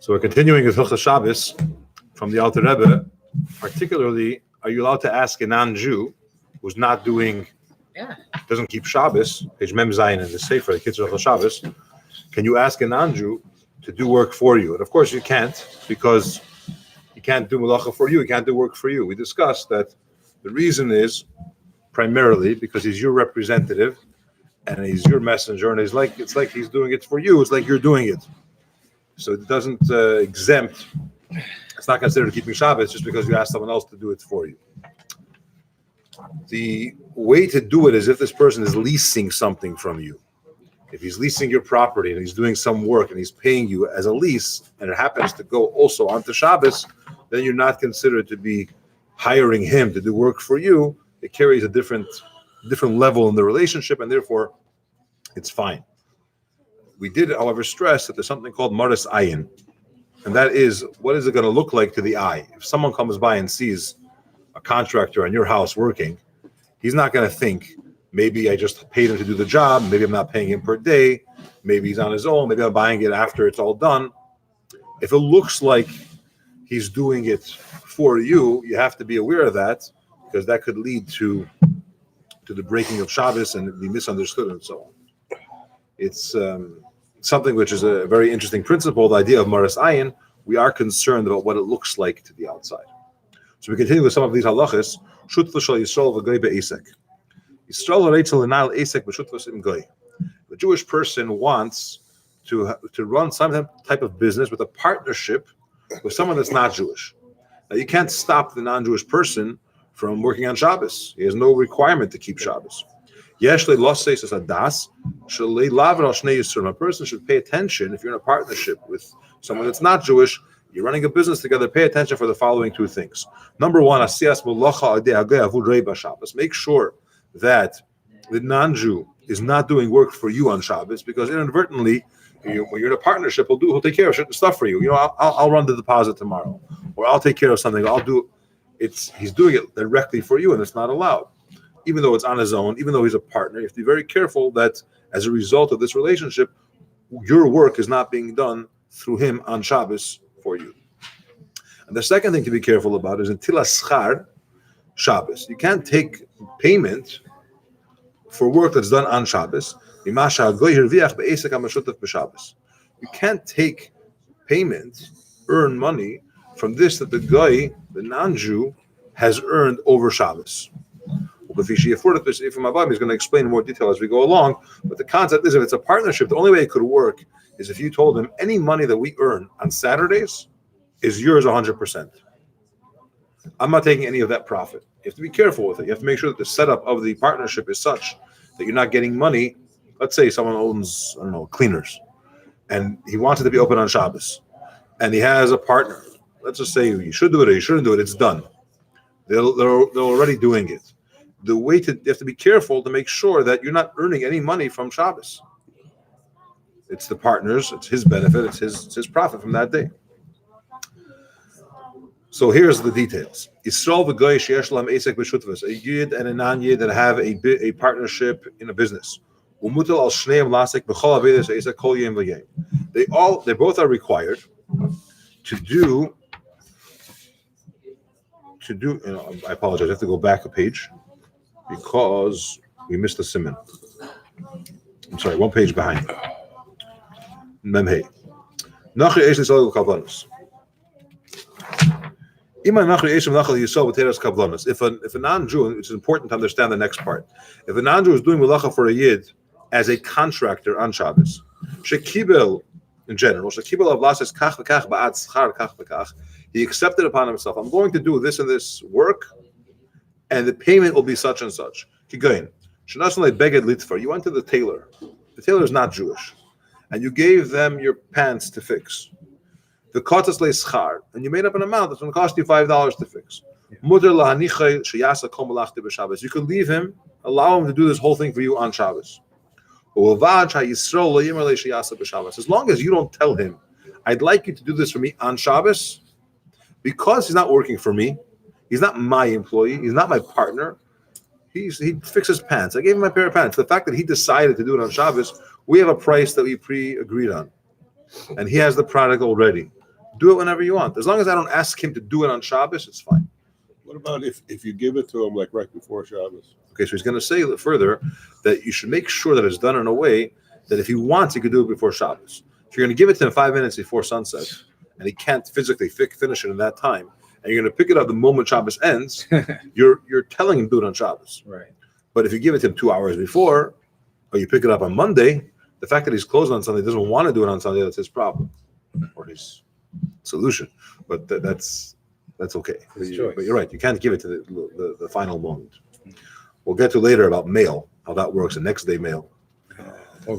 So we're continuing with Hilchos Shabbos from the Alter Rebbe. Particularly, are you allowed to ask a non-Jew who's not doing, doesn't keep Shabbos, page Mem Zayin in the Sefer, the Kitzur Hilchos Shabbos, can you ask a non-Jew to do work for you? And of course you can't, because he can't do malacha for you, he can't do work for you. We discussed that the reason is primarily because he's your representative and he's your messenger, and it's like he's doing it for you, it's like you're doing it. So it doesn't exempt, it's not considered keeping Shabbos just because you ask someone else to do it for you. The way to do it is if this person is leasing something from you. If he's leasing your property and he's doing some work and he's paying you as a lease, and it happens to go also onto Shabbos, then you're not considered to be hiring him to do work for you. It carries a different level in the relationship, and therefore it's fine. We did, however, stress that there's something called maras ayin, and that is, what is it going to look like to the eye? If someone comes by and sees a contractor on your house working, he's not going to think, maybe I just paid him to do the job, maybe I'm not paying him per day, maybe he's on his own, maybe I'm buying it after it's all done. If it looks like he's doing it for you, you have to be aware of that, because that could lead to the breaking of Shabbos and be misunderstood and so on. It's something which is a very interesting principle, the idea of maras ayin. We are concerned about what it looks like to the outside. So we continue with some of these halachas. Shutva shel Yisrael v'goy be'esek. Yisrael reitzol l'nal esek b'shutvas im goy. The Jewish person wants to run some type of business with a partnership with someone that's not Jewish. Now you can't stop the non-Jewish person from working on Shabbos. He has no requirement to keep Shabbos. A person should pay attention. If you're in a partnership with someone that's not Jewish, you're running a business together, pay attention for the following two things. Number one, make sure that the non-Jew is not doing work for you on Shabbos, because inadvertently, when you're in a partnership, he'll take care of certain stuff for you. I'll run the deposit tomorrow, or I'll take care of something. He's doing it directly for you, and it's not allowed. Even though it's on his own, even though he's a partner, you have to be very careful that as a result of this relationship, your work is not being done through him on Shabbos for you. And the second thing to be careful about is in Tilas Schar Shabbos. You can't take payment for work that's done on Shabbos. You can't take payment, earn money from this that the guy, the non-Jew, has earned over Shabbos. He's going to explain in more detail as we go along, but the concept is, if it's a partnership, the only way it could work is if you told him, any money that we earn on Saturdays is yours 100%. I'm not taking any of that profit. You have to be careful with it. You have to make sure that the setup of the partnership is such that you're not getting money. Let's say someone owns, cleaners, and he wants it to be open on Shabbos, and he has a partner. Let's just say you should do it or you shouldn't do it. It's done. They're already doing it. You have to be careful to make sure that you're not earning any money from Shabbos. It's the partners, it's his benefit, it's his profit from that day. So here's the details. Yisrael v'goy sheyesh lam esek b'shutvas, a yid and a non-yid that have a partnership in a business. Umutal al shneim lasek b'chol avedas esek kol yom v'yom. They both are required to do. I apologize. I have to go back a page, because we missed the siman. I'm sorry, one page behind. Memhei. Nachri eis nisol kavlanos. Ima nachri eis nachal yisol v'teras kavlanos. If a non-Jew, it's important to understand the next part. If a non-Jew is doing melacha for a yid as a contractor on Shabbos, shekibel in general, shekibel avlases kach v'kach ba'ad schar kach v'kach. He accepted upon himself, I'm going to do this and this work, and the payment will be such and such. Kigain. You went to the tailor. The tailor is not Jewish. And you gave them your pants to fix. The kotas le schar, and you made up an amount that's going to cost you $5 to fix. You could leave him, allow him to do this whole thing for you on Shabbos. As long as you don't tell him, I'd like you to do this for me on Shabbos, because he's not working for me, he's not my employee, he's not my partner, he fixes pants. I gave him my pair of pants. The fact that he decided to do it on Shabbos, we have a price that we pre-agreed on. And he has the product already. Do it whenever you want. As long as I don't ask him to do it on Shabbos, it's fine. What about if you give it to him like right before Shabbos? Okay, so he's going to say further that you should make sure that it's done in a way that if he wants, he could do it before Shabbos. If you're going to give it to him 5 minutes before sunset, and he can't physically finish it in that time, and you're going to pick it up the moment Shabbos ends, you're telling him to do it on Shabbos. Right. But if you give it to him 2 hours before, or you pick it up on Monday, the fact that he's closed on Sunday, doesn't want to do it on Sunday, that's his problem or his solution. But that's okay. But you're right. You can't give it to the final moment. We'll get to later about mail, how that works, the next day mail. When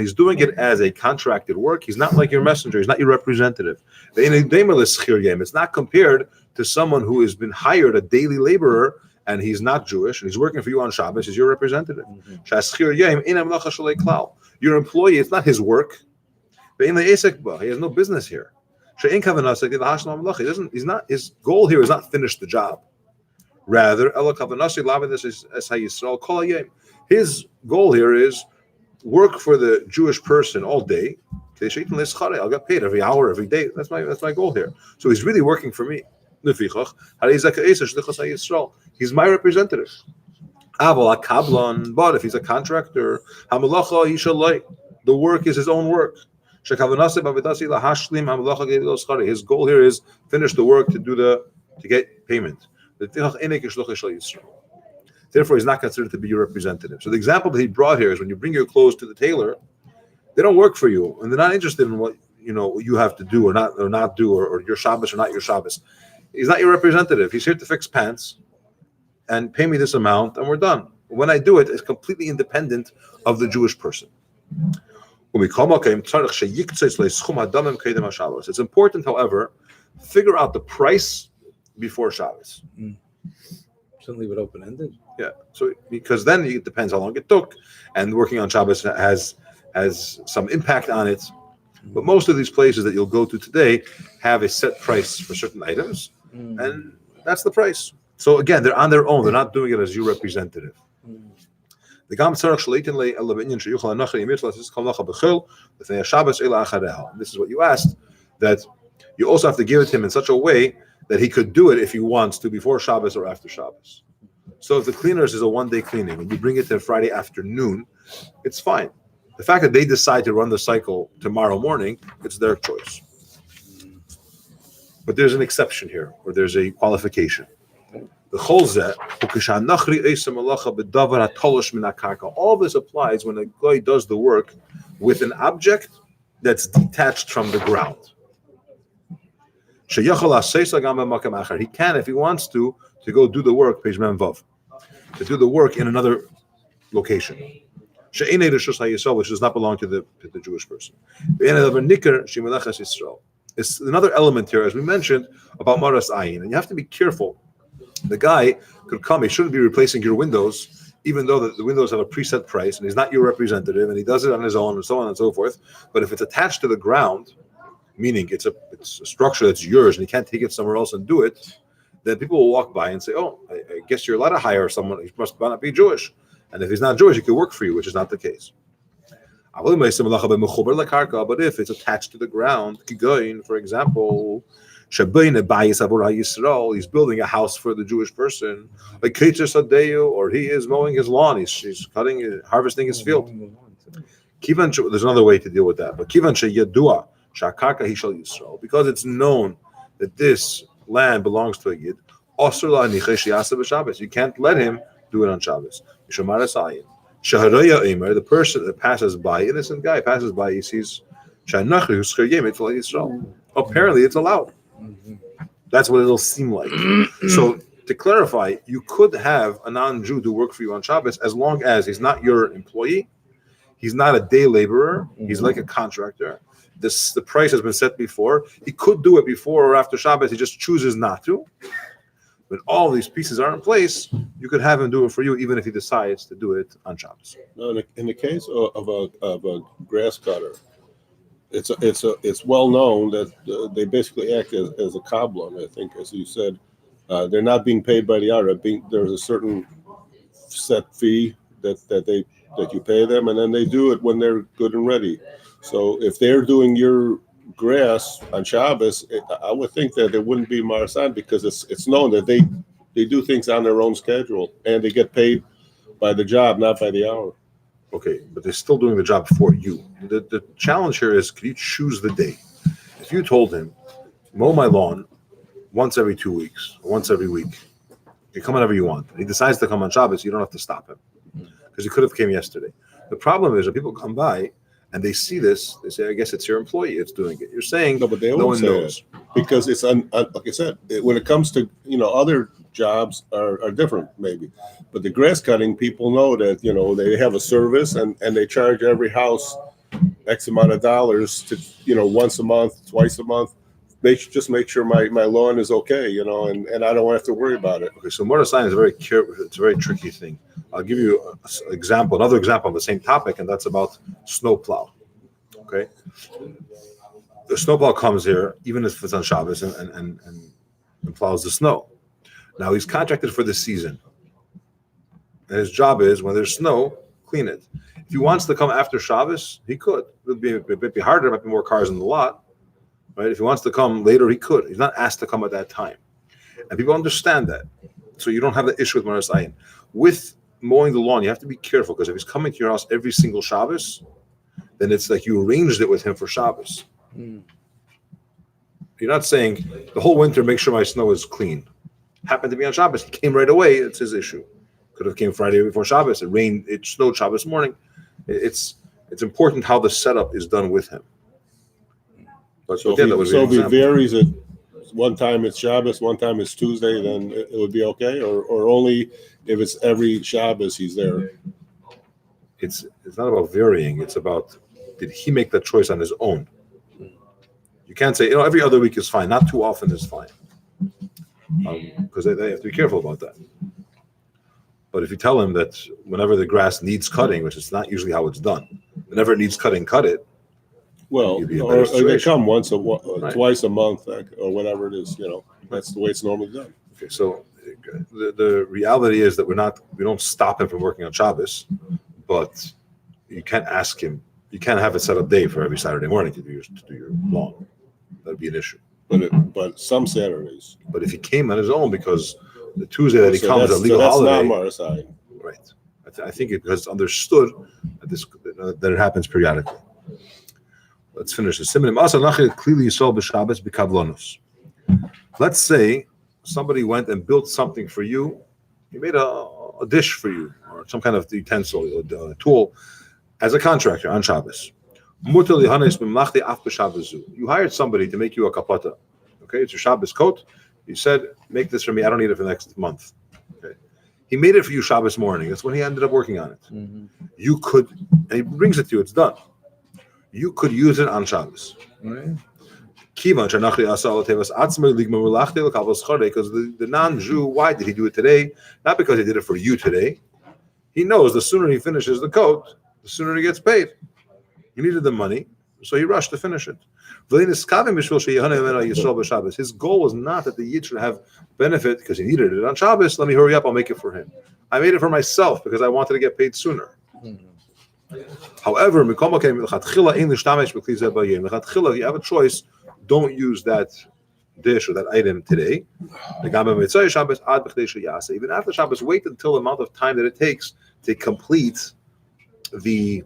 he's doing it as a contracted work, he's not like your messenger, he's not your representative. It's not compared to someone who has been hired, a daily laborer, and he's not Jewish, and he's working for you on Shabbos, he's your representative. Your employee, it's not his work. He has no business here. His goal here is not finish the job. Rather, his goal here is work for the Jewish person all day. I'll get paid every hour, every day. That's my goal here. So he's really working for me. He's my representative. But if he's a contractor, the work is his own work. His goal here is finish the work to get payment. Therefore, he's not considered to be your representative. So the example that he brought here is when you bring your clothes to the tailor, they don't work for you, and they're not interested in what you have to do or not do, or your Shabbos or not your Shabbos. He's not your representative. He's here to fix pants and pay me this amount, and we're done. When I do it, it's completely independent of the Jewish person. It's important, however, figure out the price before Shabbos. Shouldn't leave it open-ended. Yeah. So because then it depends how long it took, and working on Shabbos has some impact on it. But most of these places that you'll go to today have a set price for certain items, and that's the price. So again, they're on their own. They're not doing it as your representative. This is what you asked, that you also have to give it to him in such a way that he could do it if he wants to before Shabbos or after Shabbos. So if the cleaners is a one-day cleaning and you bring it to Friday afternoon, it's fine. The fact that they decide to run the cycle tomorrow morning, it's their choice. But there's an exception here, or there's a qualification. All this applies when a guy does the work with an object that's detached from the ground. He can, if he wants to go do the work, page Memvav, to do the work in another location, which does not belong to the Jewish person. It's another element here, as we mentioned, about Maras Ayin, and you have to be careful. The guy could come, he shouldn't be replacing your windows, even though the windows have a preset price, and he's not your representative, and he does it on his own, and so on and so forth. But if it's attached to the ground, meaning it's a structure that's yours, and you can't take it somewhere else and do it, then people will walk by and say, "Oh, I guess you're allowed to hire someone. He must not be Jewish." And if he's not Jewish, he could work for you, which is not the case. But if it's attached to the ground, for example, he's building a house for the Jewish person, like or he is mowing his lawn, he's harvesting his field. There's another way to deal with that. But because it's known that this land belongs to a Yid, you can't let him do it on Shabbos. The person that passes by, innocent guy passes by, he sees apparently it's allowed. That's what it'll seem like. So to clarify, you could have a non-Jew do work for you on Shabbos as long as he's not your employee, he's not a day laborer, he's like a contractor. The price has been set before. He could do it before or after Shabbos, he just chooses not to. When all these pieces are in place, you could have him do it for you, even if he decides to do it on Shabbos. No, in the case of a grass cutter, it's well known that they basically act as a kablan. I think, as you said, they're not being paid by the hour. There's a certain set fee that you pay them, and then they do it when they're good and ready. So if they're doing your grass on Shabbos, I would think that it wouldn't be Marasan, because it's known that they do things on their own schedule, and they get paid by the job, not by the hour. Okay, but they're still doing the job for you. The challenge here is, can you choose the day? If you told him, mow my lawn once every 2 weeks, or once every week, you come whenever you want, and he decides to come on Shabbos, you don't have to stop him, because he could have came yesterday. The problem is that people come by and they see this, they say, I guess it's your employee that's doing it. You're saying No, but they no always one say knows. it, because it's like I said, when it comes to other jobs are different maybe, but the grass cutting, people know that they have a service, and they charge every house X amount of dollars to once a month, twice a month. They should just make sure my lawn is okay, and I don't have to worry about it. Okay, so motor sign is it's a very tricky thing. I'll give you another example of the same topic, and that's about snowplow. Okay, the snowplow comes here, even if it's on Shabbos, and plows the snow. Now he's contracted for the season, and his job is, when there's snow, clean it. If he wants to come after Shabbos, he could. It'd be harder. There might be more cars in the lot. Right? If he wants to come later, he could. He's not asked to come at that time. And people understand that. So you don't have the issue with Maras Ayin. With mowing the lawn, you have to be careful, because if he's coming to your house every single Shabbos, then it's like you arranged it with him for Shabbos. You're not saying the whole winter, make sure my snow is clean. Happened to be on Shabbos, he came right away, it's his issue. Could have came Friday before Shabbos, it snowed Shabbos morning. It's important how the setup is done with him. But So again, if it varies, it one time it's Shabbos, one time it's Tuesday, then it would be okay, or only if it's every Shabbos he's there. It's not about varying. It's about, did he make that choice on his own? You can't say every other week is fine. Not too often is fine, because they have to be careful about that. But if you tell him that whenever the grass needs cutting, which is not usually how it's done, whenever it needs cutting, cut it. Well, You'd be in a or better they situation. come Right. twice a month, or whatever it is. That's the way it's normally done. Okay, so the reality is that we don't stop him from working on Shabbos, but you can't ask him. You can't have a set up day for every Saturday morning to do your lawn. That'd be an issue. But some Saturdays. But if he came on his own, because the Tuesday that he So comes, a legal that's holiday, not Marasai. right? I think because it's understood that it happens periodically. Let's finish this. Let's say somebody went and built something for you. He made a dish for you, or some kind of utensil, a tool, as a contractor on Shabbos. You hired somebody to make you a kapata. Okay, it's your Shabbos coat. You said, make this for me. I don't need it for the next month. Okay. He made it for you Shabbos morning. That's when he ended up working on it. Mm-hmm. You could, and he brings it to you. It's done. You could use it on Shabbos. Right. Because the non-Jew, why did he do it today? Not because he did it for you today. He knows the sooner he finishes the coat, the sooner he gets paid. He needed the money, so he rushed to finish it. His goal was not that the Yid should have benefit because he needed it on Shabbos. Let me hurry up, I'll make it for him. I made it for myself because I wanted to get paid sooner. However, if you have a choice, don't use that dish or that item today. Even after Shabbos, wait until the amount of time that it takes to complete the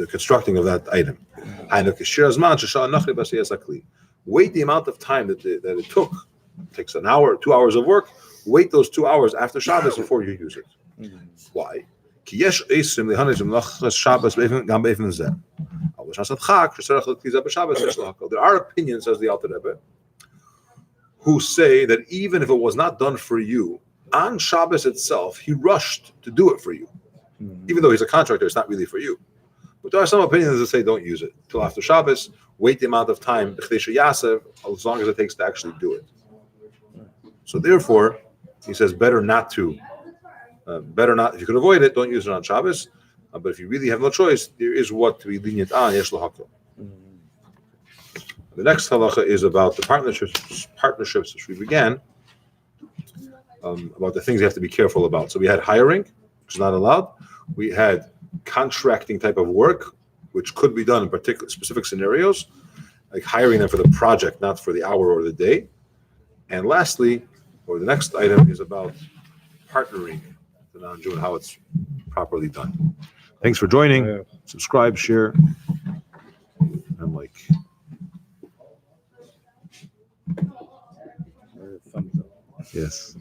constructing of that item. Wait the amount of time that it took. It takes an hour, 2 hours of work. Wait those 2 hours after Shabbos before you use it. Why? There are opinions, says the Alter Rebbe, who say that even if it was not done for you, on Shabbos itself, he rushed to do it for you. Even though he's a contractor, it's not really for you. But there are some opinions that say don't use it till after Shabbos. Wait the amount of time, as long as it takes to actually do it. So therefore, he says better not. If you could avoid it, don't use it on Shabbos. But if you really have no choice, there is what to be lenient on. Yesh l'hakel. The next halacha is about the partnerships which we began, about the things you have to be careful about. So we had hiring, which is not allowed. We had contracting type of work, which could be done in particular specific scenarios, like hiring them for the project, not for the hour or the day. And lastly, or the next item is about partnering the non-Jew and how it's properly done. Thanks for joining. Subscribe, share, and like. Thumbs up. Yes.